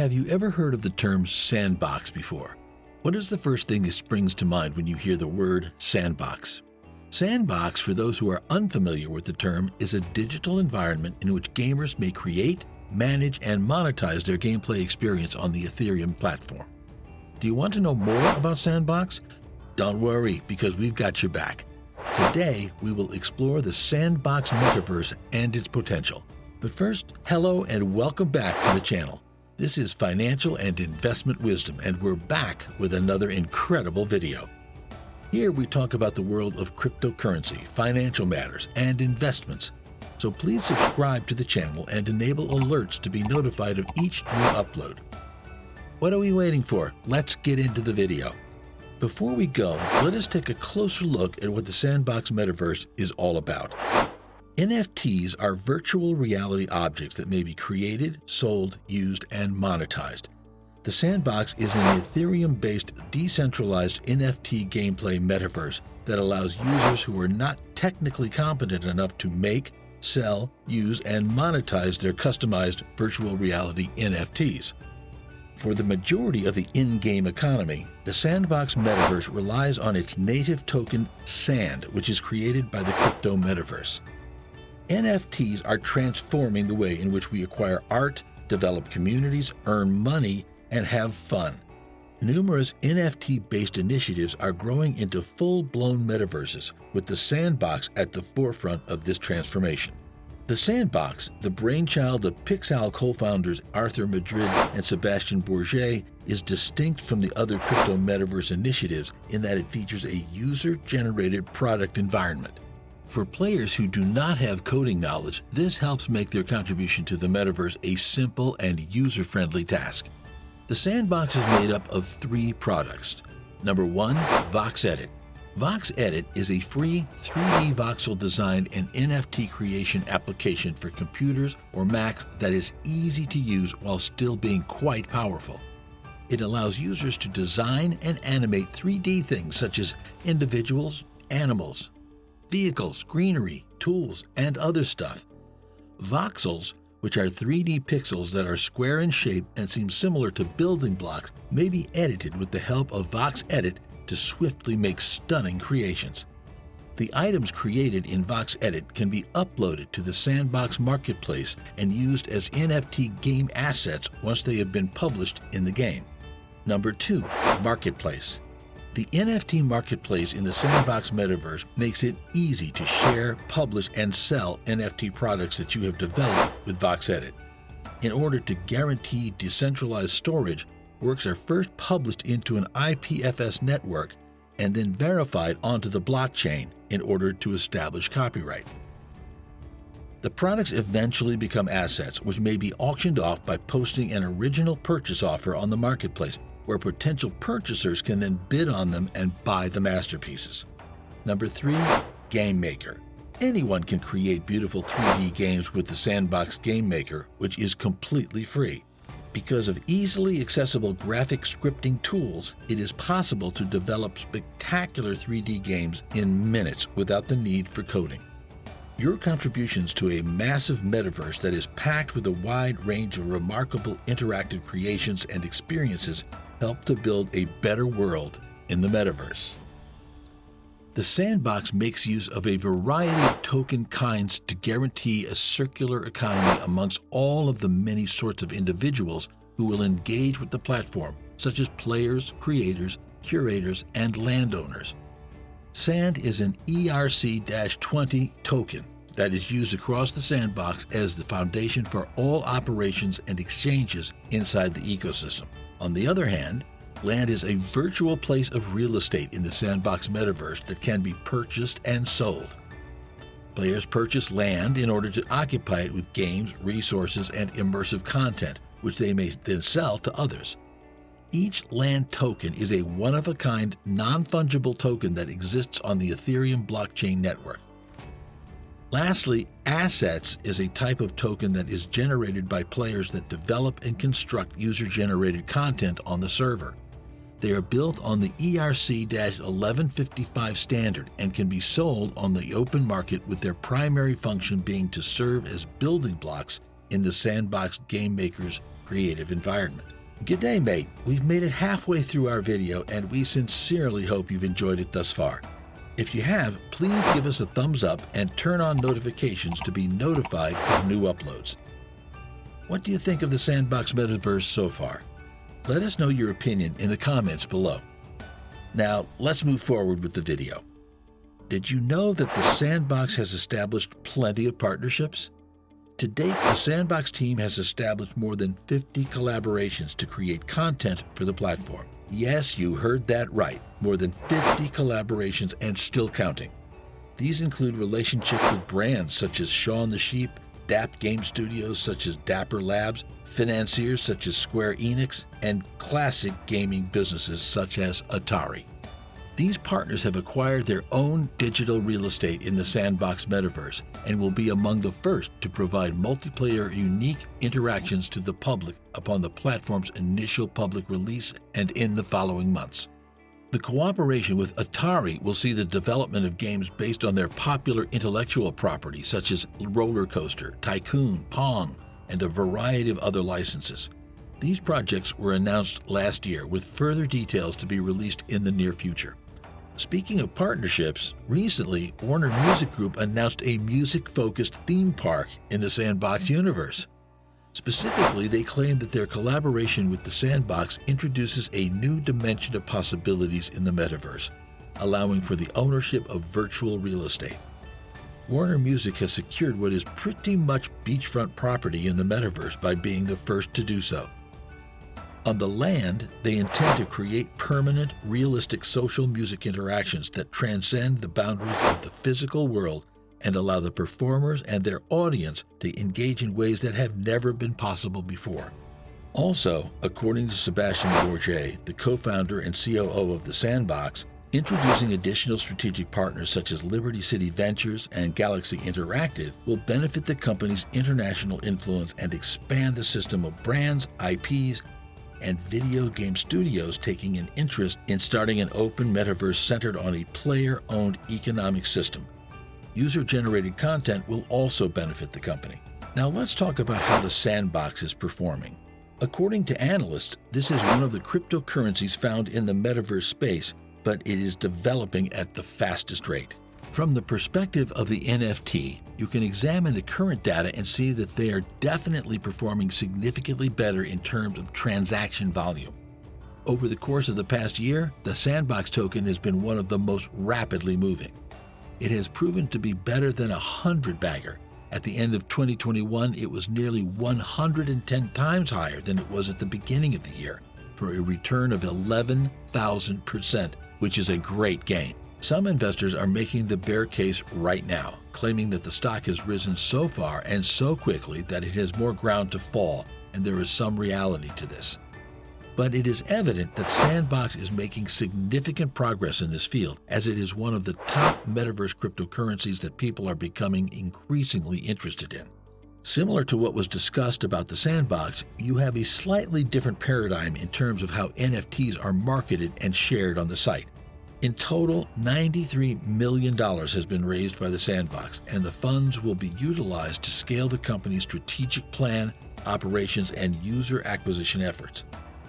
Have you ever heard of the term sandbox before? What is the first thing that springs to mind when you hear the word sandbox? Sandbox, for those who are unfamiliar with the term, is a digital environment in which gamers may create, manage, and monetize their gameplay experience on the Ethereum platform. Do you want to know more about Sandbox? Don't worry, because we've got your back. Today, we will explore the Sandbox Metaverse and its potential. But first, hello and welcome back to the channel. This is Financial and Investment Wisdom, and we're back with another incredible video. Here we talk about the world of cryptocurrency, financial matters, and investments. So please subscribe to the channel and enable alerts to be notified of each new upload. What are we waiting for? Let's get into the video. Before we go, let us take a closer look at what the Sandbox Metaverse is all about. NFTs are virtual reality objects that may be created, sold, used, and monetized. The Sandbox is an Ethereum-based decentralized NFT gameplay metaverse that allows users who are not technically competent enough to make, sell, use, and monetize their customized virtual reality NFTs. For the majority of the in-game economy, the Sandbox Metaverse relies on its native token SAND, which is created by the crypto metaverse. NFTs are transforming the way in which we acquire art, develop communities, earn money, and have fun. Numerous NFT-based initiatives are growing into full-blown metaverses, with the Sandbox at the forefront of this transformation. The Sandbox, the brainchild of Pixel co-founders Arthur Madrid and Sebastian Bourget, is distinct from the other crypto metaverse initiatives in that it features a user-generated product environment. For players who do not have coding knowledge, this helps make their contribution to the metaverse a simple and user-friendly task. The Sandbox is made up of 3 products. Number 1, VoxEdit. VoxEdit is a free 3D voxel design and NFT creation application for computers or Macs that is easy to use while still being quite powerful. It allows users to design and animate 3D things such as individuals, animals, vehicles, greenery, tools, and other stuff. Voxels, which are 3D pixels that are square in shape and seem similar to building blocks, may be edited with the help of VoxEdit to swiftly make stunning creations. The items created in VoxEdit can be uploaded to the Sandbox Marketplace and used as NFT game assets once they have been published in the game. Number 2, Marketplace. The NFT Marketplace in the Sandbox Metaverse makes it easy to share, publish, and sell NFT products that you have developed with VoxEdit. In order to guarantee decentralized storage, works are first published into an IPFS network and then verified onto the blockchain in order to establish copyright. The products eventually become assets which may be auctioned off by posting an original purchase offer on the marketplace, where potential purchasers can then bid on them and buy the masterpieces. Number 3, Game Maker. Anyone can create beautiful 3D games with the Sandbox Game Maker, which is completely free. Because of easily accessible graphic scripting tools, it is possible to develop spectacular 3D games in minutes without the need for coding. Your contributions to a massive metaverse that is packed with a wide range of remarkable interactive creations and experiences help to build a better world in the metaverse. The Sandbox makes use of a variety of token kinds to guarantee a circular economy amongst all of the many sorts of individuals who will engage with the platform, such as players, creators, curators, and landowners. SAND is an ERC-20 token that is used across the Sandbox as the foundation for all operations and exchanges inside the ecosystem. On the other hand, land is a virtual place of real estate in the Sandbox Metaverse that can be purchased and sold. Players purchase land in order to occupy it with games, resources, and immersive content, which they may then sell to others. Each land token is a one-of-a-kind, non-fungible token that exists on the Ethereum blockchain network. Lastly, assets is a type of token that is generated by players that develop and construct user-generated content on the server. They are built on the ERC-1155 standard and can be sold on the open market, with their primary function being to serve as building blocks in the Sandbox Game Maker's creative environment. G'day, mate. We've made it halfway through our video, and we sincerely hope you've enjoyed it thus far. If you have, please give us a thumbs up and turn on notifications to be notified of new uploads. What do you think of the Sandbox Metaverse so far? Let us know your opinion in the comments below. Now, let's move forward with the video. Did you know that the Sandbox has established plenty of partnerships? To date, the Sandbox team has established more than 50 collaborations to create content for the platform. Yes, you heard that right. More than 50 collaborations and still counting. These include relationships with brands such as Shaun the Sheep, DAP game studios such as Dapper Labs, financiers such as Square Enix, and classic gaming businesses such as Atari. These partners have acquired their own digital real estate in the Sandbox Metaverse and will be among the first to provide multiplayer unique interactions to the public upon the platform's initial public release and in the following months. The cooperation with Atari will see the development of games based on their popular intellectual property such as Roller Coaster, Tycoon, Pong, and a variety of other licenses. These projects were announced last year with further details to be released in the near future. Speaking of partnerships, recently Warner Music Group announced a music-focused theme park in the Sandbox universe. Specifically, they claim that their collaboration with the Sandbox introduces a new dimension of possibilities in the metaverse, allowing for the ownership of virtual real estate. Warner Music has secured what is pretty much beachfront property in the metaverse by being the first to do so. On the land, they intend to create permanent, realistic social music interactions that transcend the boundaries of the physical world and allow the performers and their audience to engage in ways that have never been possible before. Also, according to Sebastian Bourget, the co-founder and COO of the Sandbox, introducing additional strategic partners such as Liberty City Ventures and Galaxy Interactive will benefit the company's international influence and expand the system of brands, IPs, and video game studios taking an interest in starting an open metaverse centered on a player-owned economic system. User-generated content will also benefit the company. Now let's talk about how the Sandbox is performing. According to analysts, this is one of the cryptocurrencies found in the metaverse space, but it is developing at the fastest rate. From the perspective of the NFT, you can examine the current data and see that they are definitely performing significantly better in terms of transaction volume. Over the course of the past year, the Sandbox token has been one of the most rapidly moving. It has proven to be better than a 100-bagger. At the end of 2021, it was nearly 110 times higher than it was at the beginning of the year, for a return of 11,000%, which is a great gain. Some investors are making the bear case right now, claiming that the stock has risen so far and so quickly that it has more ground to fall, and there is some reality to this. But it is evident that Sandbox is making significant progress in this field, as it is one of the top metaverse cryptocurrencies that people are becoming increasingly interested in. Similar to what was discussed about the Sandbox, you have a slightly different paradigm in terms of how NFTs are marketed and shared on the site. In total, $93 million has been raised by the Sandbox, and the funds will be utilized to scale the company's strategic plan, operations, and user acquisition efforts.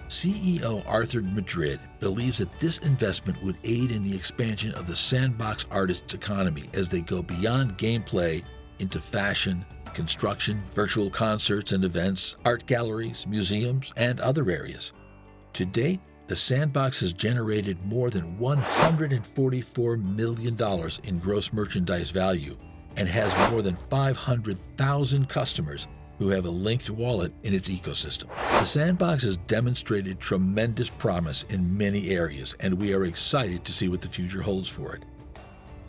CEO Arthur Madrid believes that this investment would aid in the expansion of the Sandbox artists' economy as they go beyond gameplay into fashion, construction, virtual concerts and events, art galleries, museums, and other areas. To date, the Sandbox has generated more than $144 million in gross merchandise value and has more than 500,000 customers who have a linked wallet in its ecosystem. The Sandbox has demonstrated tremendous promise in many areas, and we are excited to see what the future holds for it.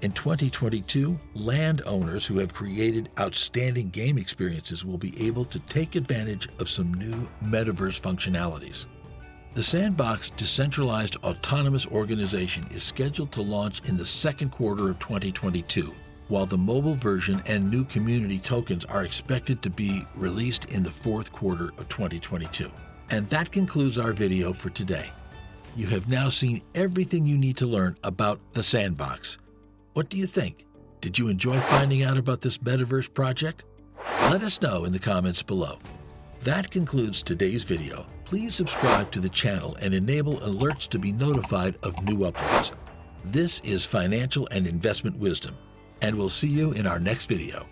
In 2022, landowners who have created outstanding game experiences will be able to take advantage of some new metaverse functionalities. The Sandbox decentralized autonomous organization is scheduled to launch in the second quarter of 2022, while the mobile version and new community tokens are expected to be released in the fourth quarter of 2022. And that concludes our video for today. You have now seen everything you need to learn about the Sandbox. What do you think? Did you enjoy finding out about this metaverse project? Let us know in the comments below. That concludes today's video. Please subscribe to the channel and enable alerts to be notified of new uploads. This is financial and investment wisdom, and we'll see you in our next video.